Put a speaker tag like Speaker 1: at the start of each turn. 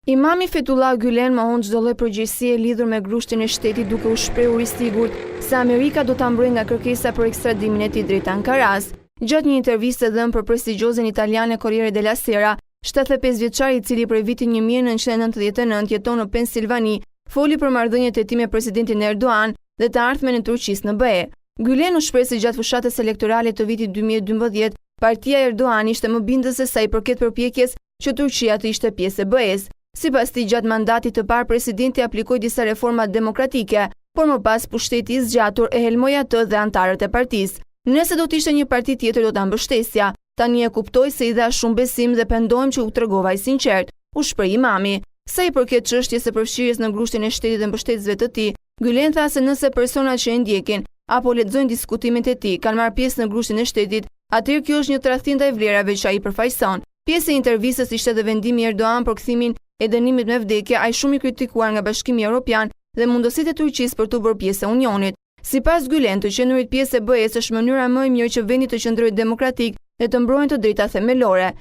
Speaker 1: Imami Fethullah Gülen mohon çdo lloj përgjegjësie lidhur me grushtin e shtetit duke u shprehur i sigurt se Amerika do ta mbrojë nga kërkesa për ekstradimin e tij drejt Ankaras. Gjatë një interviste dhënë për prestigjiozen italiane Corriere della Sera, 75 vjeçari i cili prej vitit 1999 jeton në Pensilvani, foli për marrëdhëniet e tij me presidentin Erdogan dhe të ardhmen e Turqisë në BE. Gülen u shpreh se gjatë fushatës elektorale të vitit 2012, partia e Erdogan ishte më bindëse sa i përket përpjekjes që Turqia të ishte pjesë e BE-s. Sipas tij, gjatë mandatit të parë presidenti aplikoi disa reforma demokratike, por më pas pushteti i zgjatur e helmoi atë dhe antarët e partisë. Nëse do të ishte një parti tjetër do ta mbështesja. Tani e kuptoj se i dha shumë besim dhe pendojmë që u tregova i sinqert, u shpreh Imami. Sa i përket çështjes së përfshirjes në grushtin e shtetit dhe mbështetësve të tij, Gülen tha se nëse personat që e ndjekin apo lexojnë diskutimet e tij kanë marrë pjesë në grushtin e shtetit, atëherë kjo është një tradhtim ndaj vlerave që ai përfaqëson. Pjesë e intervistës ishte edhe vendimi i Erdogan për kthimin e dënimit me vdekje, ai shumë i kritikuar nga Bashkimi Evropian dhe mundësitë e Turqisë për të bërë pjesë e Unionit. Sipas Gülen, të qenurit pjesë e BE-s është mënyra më e mirë që vendi të qëndrojë demokratik dhe të mbrojnë të drejtat themelore.